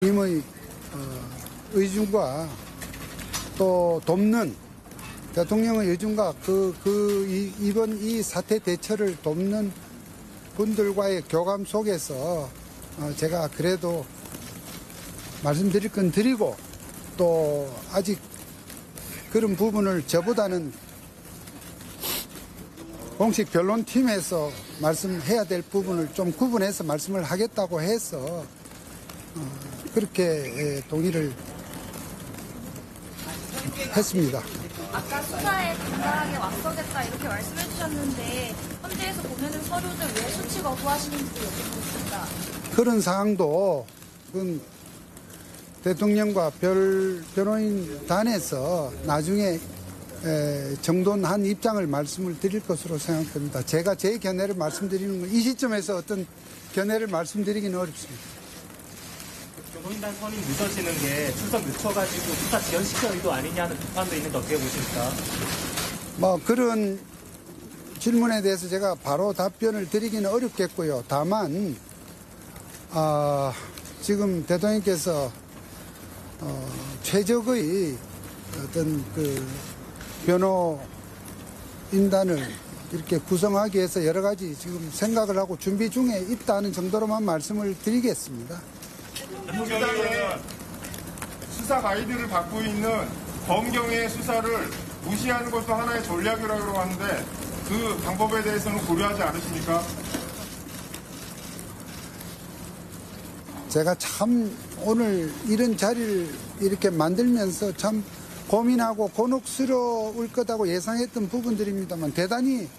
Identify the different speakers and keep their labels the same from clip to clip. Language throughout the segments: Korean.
Speaker 1: 님의 의중과 또 돕는 대통령의 의중과 이번 이 사태 대처를 돕는 분들과의 교감 속에서 제가 그래도 말씀드릴 건 드리고 또 아직 그런 부분을 저보다는 공식 변론팀에서 말씀해야 될 부분을 좀 구분해서 말씀을 하겠다고 해서 그렇게 동의를 했습니다.
Speaker 2: 아까 수사에 당당하게 맞서겠다 이렇게 말씀해 주셨는데 헌재에서 보내는 서류들 왜 수치 거부하시는지도 여쭤보겠습니다.
Speaker 1: 그런 사항도 대통령과 변호인단에서 나중에 정돈한 입장을 말씀을 드릴 것으로 생각됩니다. 제가 제 견해를 말씀드리는 건 이 시점에서 어떤 견해를 말씀드리기는 어렵습니다.
Speaker 3: 변호인단 선임 늦어지는 게 출석 늦춰가지고 수사 지연시켜 의도 아니냐는 비판도 있는데 어떻게 보십니까?
Speaker 1: 그런 질문에 대해서 제가 바로 답변을 드리기는 어렵겠고요. 다만 지금 대통령께서 최적의 어떤 변호인단을 이렇게 구성하기 위해서 여러 가지 지금 생각을 하고 준비 중에 있다는 정도로만 말씀을 드리겠습니다.
Speaker 4: 민주당의 수사 가이드를 받고 있는 검경의 수사를 무시하는 것도 하나의 전략이라고 하는데 그 방법에 대해서는 고려하지 않으십니까?
Speaker 1: 제가 참 오늘 이런 자리를 이렇게 만들면서 참 고민하고 곤혹스러울 거다고 예상했던 부분들입니다만 대단히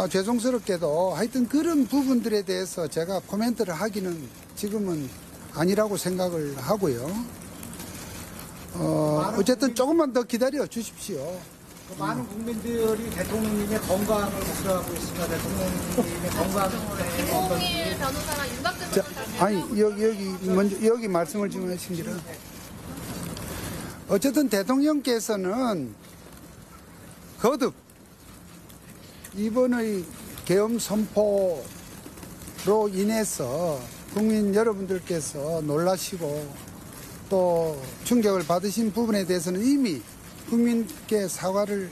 Speaker 1: 죄송스럽게도 하여튼 그런 부분들에 대해서 제가 코멘트를 하기는 지금은 아니라고 생각을 하고요. 어쨌든 조금만 더 기다려 주십시오.
Speaker 5: 많은 국민들이 대통령님의 건강을 목표하고 있습니다. 대통령님의 건강을.
Speaker 2: 김홍일 변호사랑 윤곽근 변호사.
Speaker 1: 아니 여기 말씀을 지금 하신 길은 어쨌든 대통령께서는 거듭 이번의 계엄 선포로 인해서 국민 여러분들께서 놀라시고 또 충격을 받으신 부분에 대해서는 이미 국민께 사과를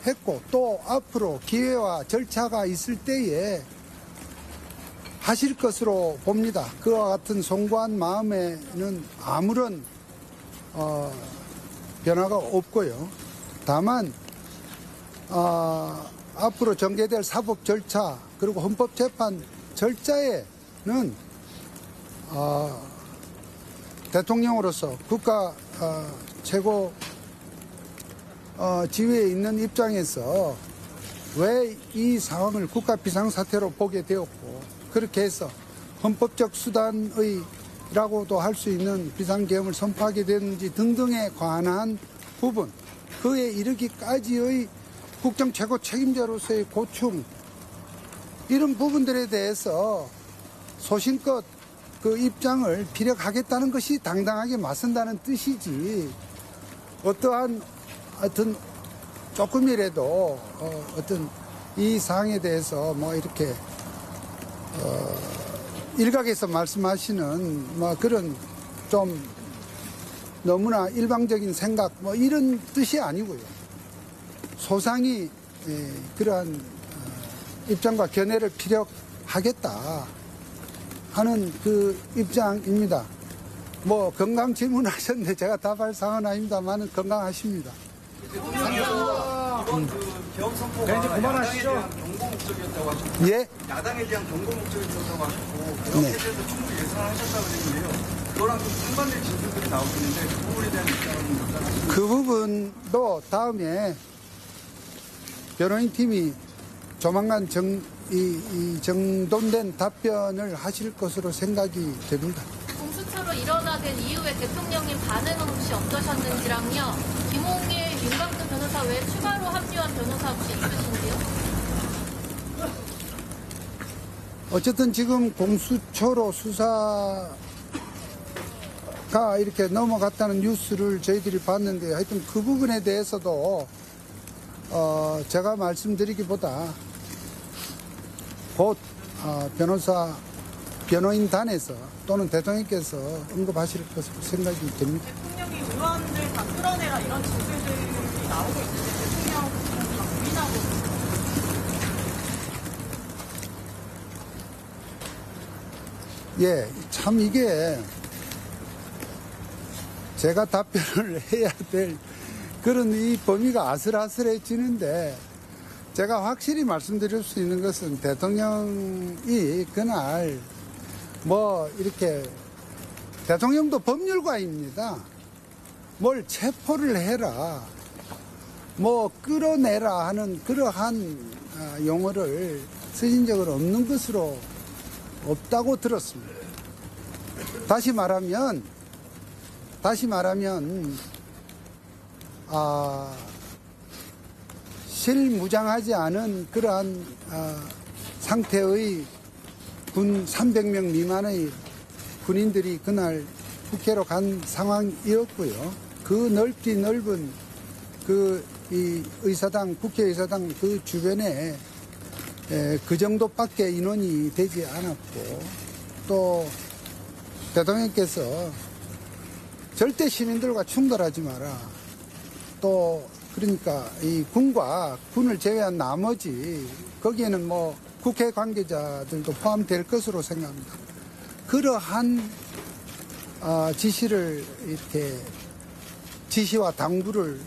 Speaker 1: 했고 또 앞으로 기회와 절차가 있을 때에 하실 것으로 봅니다. 그와 같은 송구한 마음에는 아무런 변화가 없고요. 다만 앞으로 전개될 사법 절차 그리고 헌법재판 절차에는 대통령으로서 국가 최고 지위에 있는 입장에서 왜 이 상황을 국가 비상사태로 보게 되었고 그렇게 해서 헌법적 수단의라고도 할 수 있는 비상계엄을 선포하게 됐는지 등등에 관한 부분 그에 이르기까지의 국정 최고 책임자로서의 고충 이런 부분들에 대해서 소신껏 그 입장을 피력하겠다는 것이 당당하게 맞선다는 뜻이지 어떠한 하여튼 조금이라도 어떤 이 사항에 대해서 이렇게 일각에서 말씀하시는 그런 좀 너무나 일방적인 생각 이런 뜻이 아니고요. 소상히 그러한 입장과 견해를 피력하겠다 하는 그 입장입니다. 건강 질문하셨는데 제가 답할 상황은 아닙니다만 건강하십니다.
Speaker 6: 이번 계엄 선포가 야당에 대한 경고 목적이었다고 하셨고
Speaker 1: 예?
Speaker 6: 야당에 대한 경고 목적이었다고 하셨고 그렇게 대해서 충분히 예상하셨다고 그랬는데요. 그거랑 좀 상반된 진술들이 나오고 있는데 그 부분에 대한 입장은 어떠하십니까?
Speaker 1: 그 부분도 다음에 변호인팀이 조만간 정돈된 답변을 하실 것으로 생각이 됩니다.
Speaker 2: 공수처로 일어나된 이후에 대통령님 반응은 혹시 어떠셨는지랑요. 김홍일, 윤곽근 변호사 외에 추가로 합류한 변호사 혹시 있으신지요?
Speaker 1: 어쨌든 지금 공수처로 수사가 이렇게 넘어갔다는 뉴스를 저희들이 봤는데 하여튼 그 부분에 대해서도 제가 말씀드리기보다 곧 변호사 변호인단에서 또는 대통령께서 언급하실 것으로 생각이 됩니다.
Speaker 7: 대통령이 의원들 다 끌어내라 이런 진술들이 나오고 있는데 대통령 다 부인하고 있습니다.
Speaker 1: 예, 참 이게 제가 답변을 해야 될 그런 이 범위가 아슬아슬해지는데 제가 확실히 말씀드릴 수 있는 것은 대통령이 그날 뭐 이렇게 대통령도 법률가입니다. 뭘 체포를 해라, 뭐 끌어내라 하는 그러한 용어를 쓰신 적은 없는 것으로 없다고 들었습니다. 다시 말하면 실무장하지 않은 그러한 상태의 군 300명 미만의 군인들이 그날 국회로 간 상황이었고요. 그 넓은 이 의사당, 국회의사당 그 주변에 그 정도밖에 인원이 되지 않았고, 또 대통령께서 절대 시민들과 충돌하지 마라. 또 그러니까 이 군과 군을 제외한 나머지 거기에는 뭐 국회 관계자들도 포함될 것으로 생각합니다. 그러한 지시와 당부를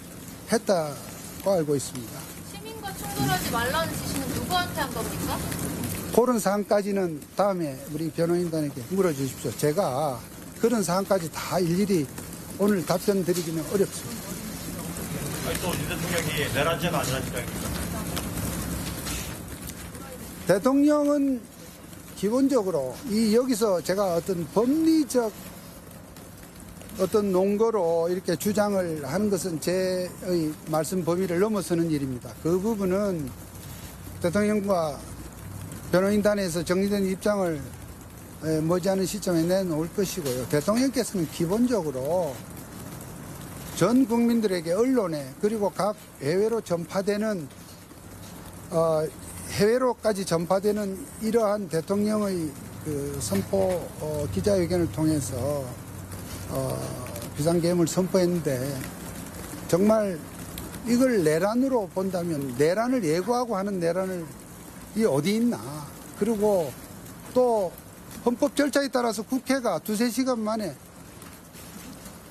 Speaker 1: 했다고 알고 있습니다.
Speaker 2: 시민과 충돌하지 말라는 지시는 누구한테 한 겁니까?
Speaker 1: 그런 사항까지는 다음에 우리 변호인단에게 물어주십시오. 제가 그런 사항까지 다 일일이 오늘 답변 드리기는 어렵습니다.
Speaker 8: 또 윤 대통령이 내란죄가 아니라니까요.
Speaker 1: 대통령은 기본적으로 여기서 제가 어떤 법리적 어떤 논거로 이렇게 주장을 하는 것은 제의 말씀 범위를 넘어서는 일입니다. 그 부분은 대통령과 변호인단에서 정리된 입장을 머지않은 시점에 내놓을 것이고요. 대통령께서는 기본적으로 전 국민들에게 언론에 그리고 각 해외로까지 전파되는 이러한 대통령의 그 선포 기자회견을 통해서 비상계엄을 선포했는데, 정말 이걸 내란으로 본다면 내란을 예고하고 하는 내란이 어디 있나. 그리고 또 헌법 절차에 따라서 국회가 2-3시간 만에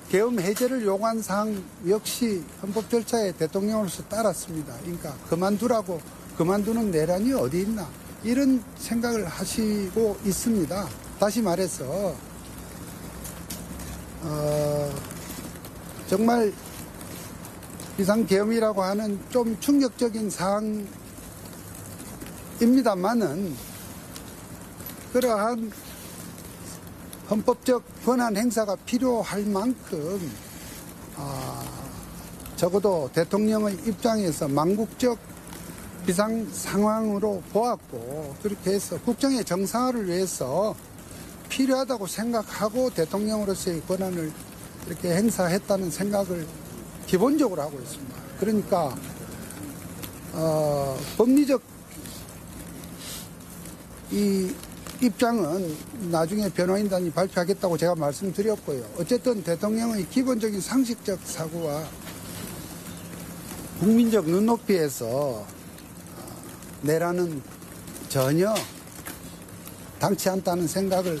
Speaker 1: 계엄 해제를 요구한 사항 역시 헌법 절차에 대통령으로서 따랐습니다. 그러니까 그만두는 내란이 어디 있나, 이런 생각을 하시고 있습니다. 다시 말해서 정말 비상계엄이라고 하는 좀 충격적인 사항입니다만은 그러한 헌법적 권한 행사가 필요할 만큼 적어도 대통령의 입장에서 망국적 비상 상황으로 보았고, 그렇게 해서 국정의 정상화를 위해서 필요하다고 생각하고 대통령으로서의 권한을 이렇게 행사했다는 생각을 기본적으로 하고 있습니다. 그러니까 법리적 이 입장은 나중에 변호인단이 발표하겠다고 제가 말씀드렸고요. 어쨌든 대통령의 기본적인 상식적 사고와 국민적 눈높이에서 내란은 전혀 당치 않다는 생각을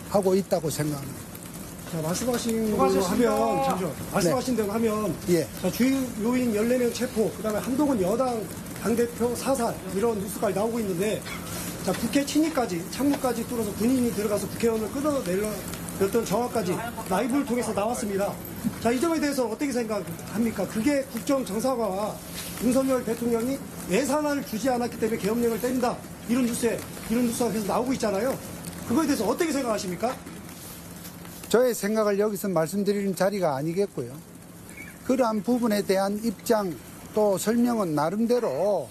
Speaker 1: 하고 있다고 생각합니다.
Speaker 9: 자, 말씀하신 대로 하면, 잠시만요. 말씀하신 대로 하면,
Speaker 1: 예.
Speaker 9: 자, 주요 요인 14명 체포, 그 다음에 한동훈 여당 당대표 사살, 이런 뉴스까지 나오고 있는데, 자, 국회 침입까지, 창문까지 뚫어서 군인이 들어가서 국회의원을 끌어내렸던 정황까지 라이브를 통해서 나왔습니다. 자, 이 점에 대해서 어떻게 생각합니까? 그게 국정 정상화와 윤석열 대통령이 예산안을 주지 않았기 때문에 계엄령을 뗀다. 이런 뉴스가 계속 나오고 있잖아요. 그거에 대해서 어떻게 생각하십니까?
Speaker 1: 저의 생각을 여기서 말씀드리는 자리가 아니겠고요. 그러한 부분에 대한 입장 또 설명은 나름대로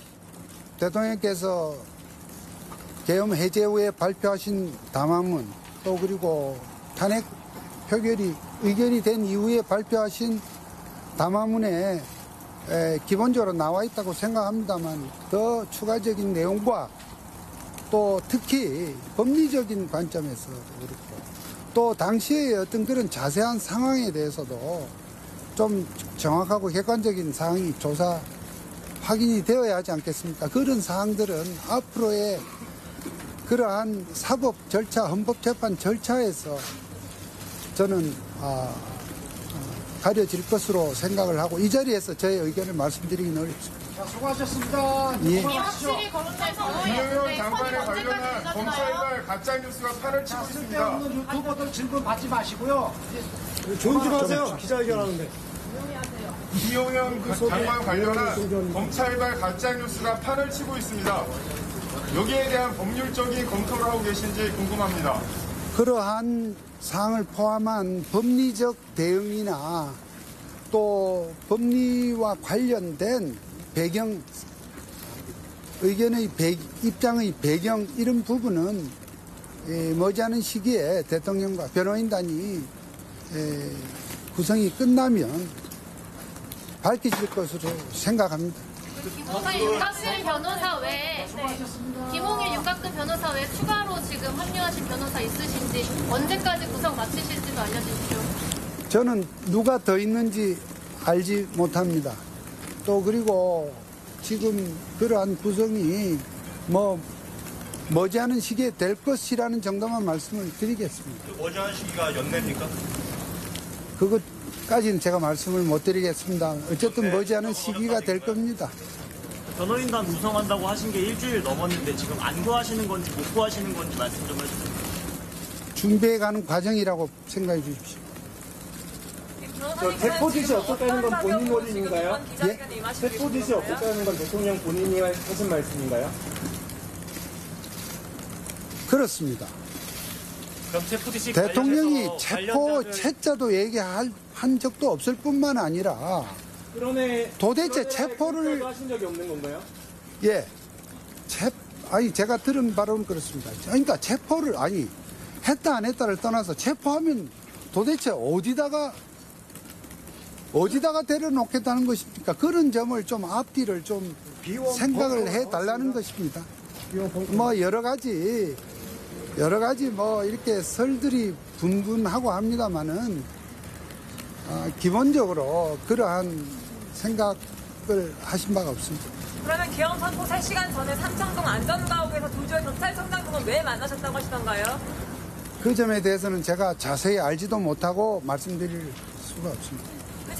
Speaker 1: 대통령께서 계엄 해제 후에 발표하신 담화문, 또 그리고 탄핵 표결이 의결이 된 이후에 발표하신 담화문에 기본적으로 나와 있다고 생각합니다만, 더 추가적인 내용과 또 특히 법리적인 관점에서도 그렇고 또 당시의 어떤 그런 자세한 상황에 대해서도 좀 정확하고 객관적인 사항이 조사 확인이 되어야 하지 않겠습니까? 그런 사항들은 앞으로의 그러한 사법 절차, 헌법재판 절차에서 저는 가려질 것으로 생각을 하고 이 자리에서 저의 의견을 말씀드리기는 어렵습니다.
Speaker 5: 자, 수고하셨습니다.
Speaker 1: 예.
Speaker 2: 확실히 검찰 상황이
Speaker 4: 김용현 장관에 관련한 검찰발 가짜뉴스가 판을 치고 있습니다.
Speaker 5: 쓸데없는 유튜버들 질문 받지 마시고요.
Speaker 9: 조용 좀 하세요. 기자회견 하는데.
Speaker 4: 김용현 장관 관련한 검찰발 가짜뉴스가 판을 치고 있습니다. 여기에 대한 법률적인 검토를 하고 계신지 궁금합니다.
Speaker 1: 그러한 사항을 포함한 법리적 대응이나 또 법리와 관련된 배경, 의견의 입장의 배경 이런 부분은 머지않은 시기에 대통령과 변호인단이 구성이 끝나면 밝혀질 것으로 생각합니다.
Speaker 2: 김홍일 윤곽근 변호사 외에 김홍일 윤곽근 변호사 외에 추가로 지금 합류하신 변호사 있으신지 언제까지 구성 마치실지도 알려주십시오.
Speaker 1: 저는 누가 더 있는지 알지 못합니다. 또 그리고 지금 그러한 구성이 머지않은 시기에 될 것이라는 정도만 말씀을 드리겠습니다.
Speaker 8: 머지않은 시기가 연내입니까?
Speaker 1: 그것까지는 제가 말씀을 못 드리겠습니다. 어쨌든 머지않은 시기가 될 겁니다.
Speaker 3: 변호인단 구성한다고 하신 게 일주일 넘었는데 지금 안 구하시는 건지 못 구하시는 건지 말씀 좀 해주세요.
Speaker 1: 준비해가는 과정이라고 생각해 주십시오.
Speaker 10: 세포짓이 없었다는 건 본인 원인인가요?
Speaker 1: 예?
Speaker 10: 세포짓이 없었다는 건 대통령 본인이 하신 말씀인가요?
Speaker 1: 그렇습니다.
Speaker 3: 그럼 체포지시
Speaker 1: 대통령이 체포 채자도 얘기한 적도 없을 뿐만 아니라 도대체 체포를
Speaker 10: 하신 적이 없는 건가요?
Speaker 1: 예, 제가 들은 바로는 그렇습니다. 그러니까 체포를 했다 안 했다를 떠나서 체포하면 도대체 어디다가 데려놓겠다는 것입니까? 그런 점을 좀 앞뒤를 좀 생각을 해달라는 것입니다. 여러 가지 이렇게 설들이 분분하고 합니다만은 기본적으로 그러한 생각을 하신 바가 없습니다.
Speaker 7: 그러면 계엄 선포 3시간 전에 삼청동 안전가옥에서 도주의 경찰청장 등은 왜 만나셨다고 하시던가요?
Speaker 1: 그 점에 대해서는 제가 자세히 알지도 못하고 말씀드릴 수가 없습니다.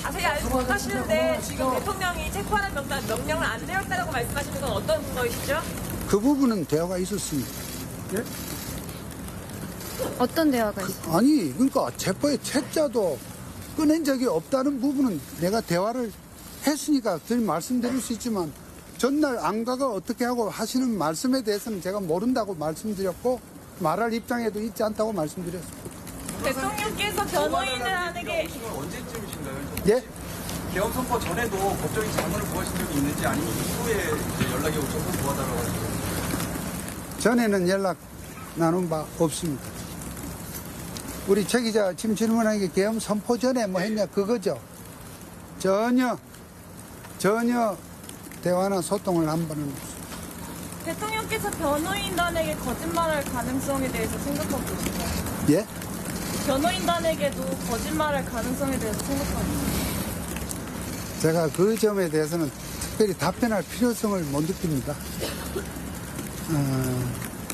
Speaker 7: 자세히 알지 못하시는데 지금 대통령이 체포하는 명령을 안 내렸다고 말씀하시는 건 어떤 근거이시죠?
Speaker 1: 그 부분은 대화가 있었습니다. 예?
Speaker 11: 어떤 대화가 있어요?
Speaker 1: 그러니까 체포의 채자도 꺼낸 적이 없다는 부분은 내가 대화를 했으니까 늘 말씀드릴 수 있지만 전날 안가가 어떻게 하고 하시는 말씀에 대해서는 제가 모른다고 말씀드렸고 말할 입장에도 있지 않다고 말씀드렸습니다.
Speaker 7: 대통령께서 변호인을 하는 게
Speaker 6: 언제쯤이신가요?
Speaker 1: 예?
Speaker 6: 계엄 선포 전에도 법적인 자문을 구하신 적이 있는지 아니면 이후에 연락이 오셔서 구하달라고 하셨어요?
Speaker 1: 전에는 연락 나눈 바 없습니다. 우리 최 기자 지금 질문한 게 계엄 선포 전에 뭐 했냐 그거죠. 전혀 대화나 소통을 한 번은 없습니다.
Speaker 7: 대통령께서 변호인단에게 거짓말할 가능성에 대해서 생각하고 계신가요?
Speaker 1: 예?
Speaker 7: 변호인단에게도 거짓말할 가능성에 대해서 생각하고 계신가요?
Speaker 1: 제가 그 점에 대해서는 특별히 답변할 필요성을 못 느낍니다.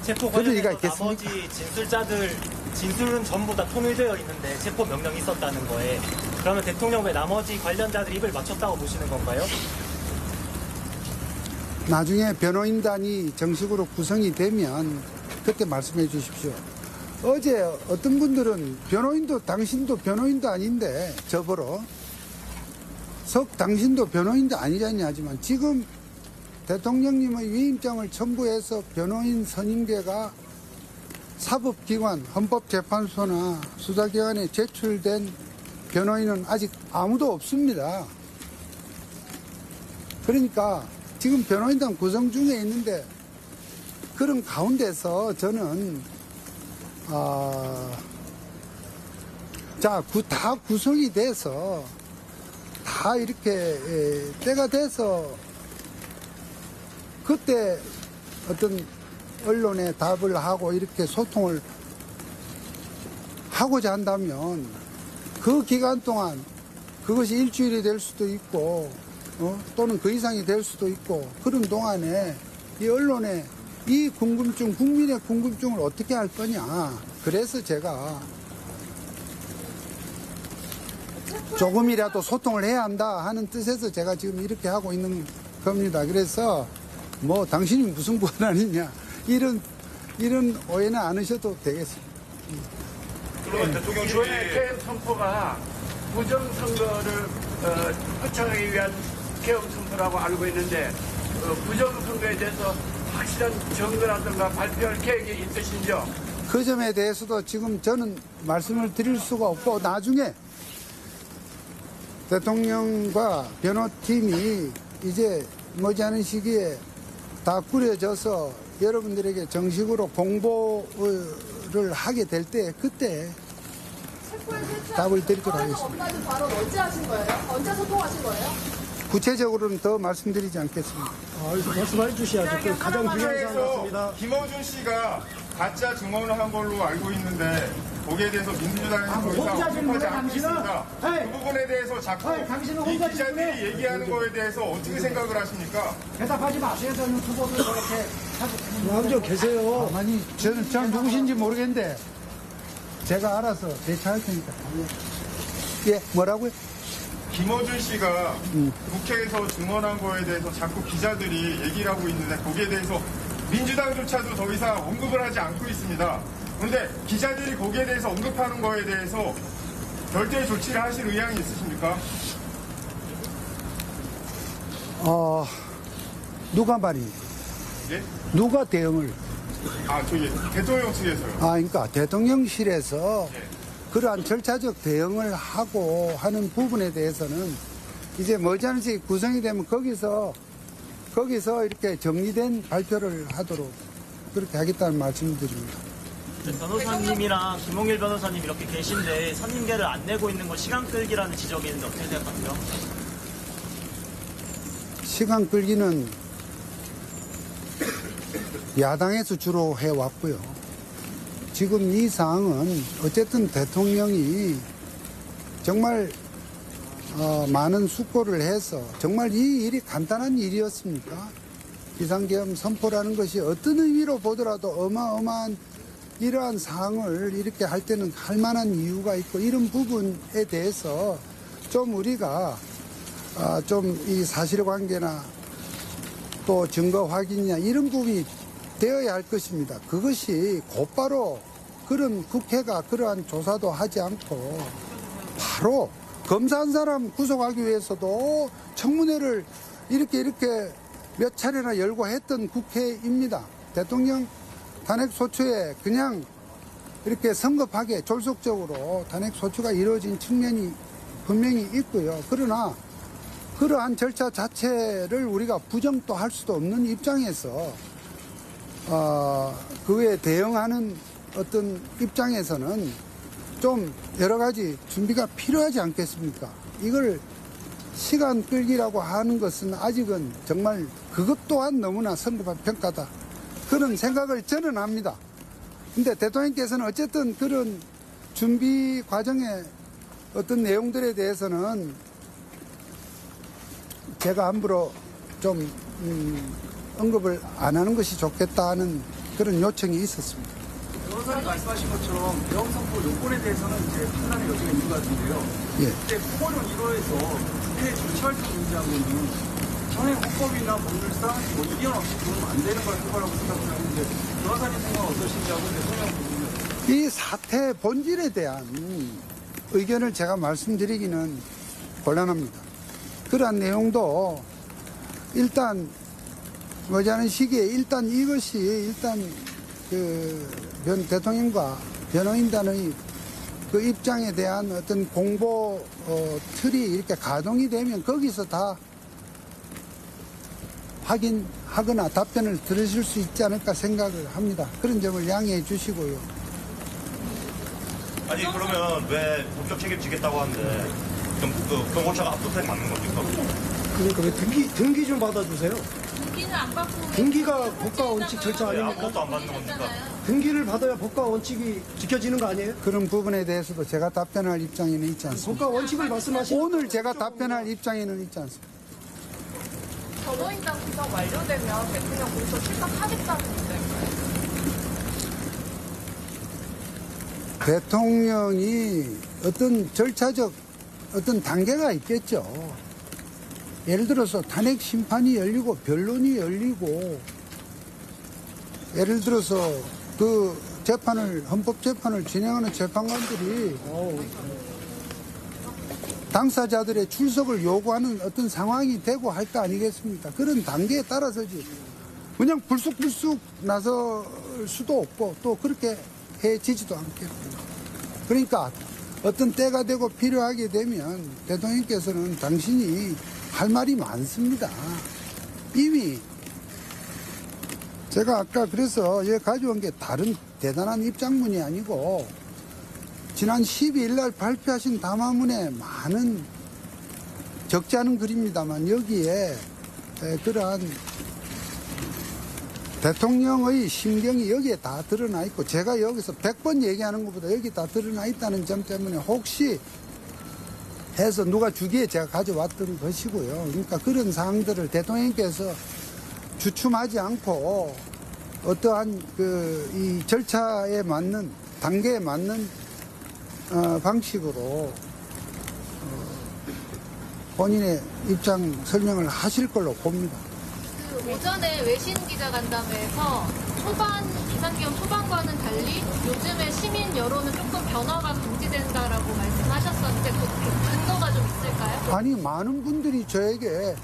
Speaker 3: 체포
Speaker 1: 그럴 리가
Speaker 3: 관련해서
Speaker 1: 있겠습니까?
Speaker 3: 나머지 진술은 전부 다 통일되어 있는데 체포 명령이 있었다는 거에 그러면 대통령 왜 나머지 관련자들 입을 맞췄다고 보시는 건가요?
Speaker 1: 나중에 변호인단이 정식으로 구성이 되면 그때 말씀해 주십시오. 어제 어떤 분들은 당신도 변호인도 아닌데 저보러 당신도 변호인도 아니잖냐 하지만 지금 대통령님의 위임장을 첨부해서 변호인 선임계가 사법기관, 헌법재판소나 수사기관에 제출된 변호인은 아직 아무도 없습니다. 그러니까 지금 변호인단 구성 중에 있는데 그런 가운데서 저는 다 구성이 돼서 다 이렇게 때가 돼서 그때 어떤 언론에 답을 하고 이렇게 소통을 하고자 한다면 그 기간 동안 그것이 일주일이 될 수도 있고 또는 그 이상이 될 수도 있고 그런 동안에 이 언론에 이 궁금증, 국민의 궁금증을 어떻게 할 거냐. 그래서 제가 조금이라도 소통을 해야 한다 하는 뜻에서 제가 지금 이렇게 하고 있는 겁니다. 그래서 뭐 당신이 무슨 권한이냐 이런 오해는 안 하셔도 되겠습니다.
Speaker 8: 그러면 대통령실이
Speaker 11: 이번에 계엄 선포가 부정선거를 표창하기 위한 계엄 선포라고 알고 있는데 부정선거에 대해서 확실한 증거라든가 발표할 계획이 있으신지요?
Speaker 1: 그 점에 대해서도 지금 저는 말씀을 드릴 수가 없고 나중에 대통령과 변호팀이 이제 머지않은 시기에 다 꾸려져서 여러분들에게 정식으로 공보를 하게 될 때 그때 답을 드리도록 하겠습니다.
Speaker 12: 업무까지 바로 언제 하신 거예요? 언제 소통하신 거예요?
Speaker 1: 구체적으로는 더 말씀드리지 않겠습니다.
Speaker 9: 말씀해 주셔야죠. 그 가장 중요한 사안 같습니다.
Speaker 4: 김어준 씨가 가짜 증언을 한 걸로 알고 있는데 거기에 대해서 민주당에서 더 이상 언급하지 않고 있습니다. 그 부분에 대해서 자꾸 이 기자들이 얘기하는 거에 대해서 어떻게 생각을 하십니까?
Speaker 5: 대답하지 마세요. 저는 후보들 저렇게
Speaker 9: 중앙적 계세요.
Speaker 1: 아니 저는 누구신지 모르겠는데 제가 알아서 대처할 테니까. 예, 뭐라고요?
Speaker 4: 김어준 씨가 국회에서 증언한 거에 대해서 자꾸 기자들이 얘기를 하고 있는데 거기에 대해서 민주당조차도 더 이상 언급을 하지 않고 있습니다. 그런데 기자들이 거기에 대해서 언급하는 거에 대해서 별도의 조치를 하실 의향이 있으십니까?
Speaker 1: 누가 말입니까?
Speaker 4: 예?
Speaker 1: 누가 대응을?
Speaker 4: 저기 대통령 측에서요.
Speaker 1: 그러니까 대통령실에서 그러한 절차적 대응을 하고 하는 부분에 대해서는 이제 머지않은 구성이 되면 거기서 이렇게 정리된 발표를 하도록 그렇게 하겠다는 말씀을 드립니다.
Speaker 3: 변호사님이랑 김홍일 변호사님 이렇게 계신데 선임계를 안 내고 있는 건 시간 끌기라는 지적이 있는데 어떻게 생각하세요?
Speaker 1: 시간 끌기는 야당에서 주로 해왔고요. 지금 이 사항은 어쨌든 대통령이 정말 많은 숙고를 해서 정말 이 일이 간단한 일이었습니까? 비상계엄 선포라는 것이 어떤 의미로 보더라도 어마어마한 이러한 사항을 이렇게 할 때는 할 만한 이유가 있고 이런 부분에 대해서 좀 우리가 좀 이 사실관계나 또 증거 확인이나 이런 부분이 되어야 할 것입니다. 그것이 곧바로 그런 국회가 그러한 조사도 하지 않고 바로 검사 한 사람 구속하기 위해서도 청문회를 이렇게 몇 차례나 열고 했던 국회입니다. 대통령 탄핵소추에 그냥 이렇게 성급하게 졸속적으로 탄핵소추가 이루어진 측면이 분명히 있고요. 그러나 그러한 절차 자체를 우리가 부정도 할 수도 없는 입장에서 그에 대응하는 어떤 입장에서는 좀 여러 가지 준비가 필요하지 않겠습니까? 이걸 시간 끌기라고 하는 것은 아직은 정말 그것 또한 너무나 성급한 평가다. 그런 생각을 저는 합니다. 근데 대통령께서는 어쨌든 그런 준비 과정의 어떤 내용들에 대해서는 제가 함부로 좀 언급을 안 하는 것이 좋겠다는 그런 요청이 있었습니다.
Speaker 6: 변호사님 말씀하신 것처럼 계엄 선포 요건에 대해서는 이제 판단의 여지가 있는 것 같은데요.
Speaker 1: 예.
Speaker 6: 근데 후보령 1호에서 국회 정치활동 금지하고는 현행 헌법이나 법률상 뭐 이견 없이 도움 안 되는 거라고 생각을 하는데 변호사님 생각은 어떠신지 하고 대통령 부분은
Speaker 1: 이 사태 본질에 대한 의견을 제가 말씀드리기는 곤란합니다. 그러한 내용도 일단 머지않은 시기에 일단 이것이 일단 대통령과 변호인단의 그 입장에 대한 어떤 공보 틀이 이렇게 가동이 되면 거기서 다 확인하거나 답변을 들으실 수 있지 않을까 생각을 합니다. 그런 점을 양해해 주시고요.
Speaker 8: 아니 그러면 왜 법적 책임지겠다고 하는데 그럼 그 경고차가 압수수색 맞는 겁니까?
Speaker 9: 그러니까 왜 등기 좀 받아주세요.
Speaker 2: 등기는
Speaker 7: 승인을 안 받고
Speaker 9: 등기가 법과 원칙 절차 아닙니까?
Speaker 8: 아무것도 안 받는 겁니까?
Speaker 9: 등기를 받아야 법과 원칙이 지켜지는 거 아니에요?
Speaker 1: 그런 부분에 대해서도 제가 답변할 입장에는 있지 않습니다.
Speaker 9: 법과 원칙을 말씀하시는
Speaker 1: 오늘 제가 답변할 입장에는 있지 않습니다.
Speaker 12: 변호인단 구성 완료되면 대통령 공소 출석하겠다는 입장인가요?
Speaker 1: 대통령이 어떤 절차적 어떤 단계가 있겠죠. 예를 들어서 탄핵 심판이 열리고 변론이 열리고 예를 들어서 그 재판을 헌법재판을 진행하는 재판관들이 당사자들의 출석을 요구하는 어떤 상황이 되고 할 거 아니겠습니까? 그런 단계에 따라서지 그냥 불쑥불쑥 나설 수도 없고 또 그렇게 해지지도 않겠고 그러니까 어떤 때가 되고 필요하게 되면 대통령께서는 당신이 할 말이 많습니다. 이미 제가 아까 그래서 여기 가져온 게 다른 대단한 입장문이 아니고 지난 12일 날 발표하신 담화문에 많은 적지 않은 글입니다만 여기에 그러한 대통령의 심경이 여기에 다 드러나 있고 제가 여기서 100번 얘기하는 것보다 여기 다 드러나 있다는 점 때문에 혹시 해서 누가 주기에 제가 가져왔던 것이고요. 그러니까 그런 사항들을 대통령께서 주춤하지 않고 어떠한 이 절차에 맞는 단계에 맞는 방식으로 본인의 입장 설명을 하실 걸로 봅니다.
Speaker 2: 그 오전에 외신 기자간담회에서 비상계엄 초반과는 달리 요즘에 시민 여론은 조금 변화가 감지된다라고 말씀하셨었는데 그 근거가 좀 있을까요?
Speaker 1: 아니 많은 분들이 저에게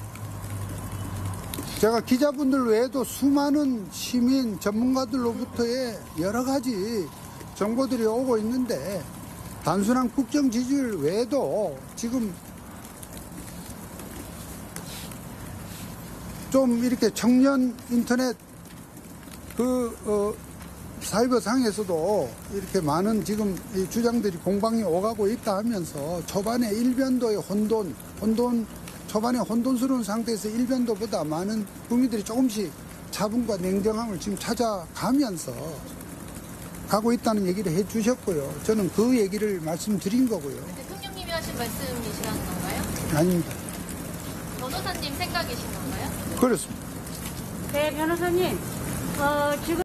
Speaker 1: 제가 기자분들 외에도 수많은 시민 전문가들로부터의 여러 가지 정보들이 오고 있는데 단순한 국정 지지율 외에도 지금 좀 이렇게 청년 인터넷 사이버 상에서도 이렇게 많은 지금 이 주장들이 공방이 오가고 있다 하면서 초반에 일변도의 초반에 혼돈스러운 상태에서 일변도보다 많은 국민들이 조금씩 차분과 냉정함을 지금 찾아가면서 가고 있다는 얘기를 해 주셨고요. 저는 그 얘기를 말씀드린 거고요.
Speaker 2: 대통령님이 하신 말씀이시라는 건가요?
Speaker 1: 아닙니다.
Speaker 2: 변호사님 생각이신 건가요?
Speaker 1: 그렇습니다.
Speaker 13: 네, 변호사님. 지금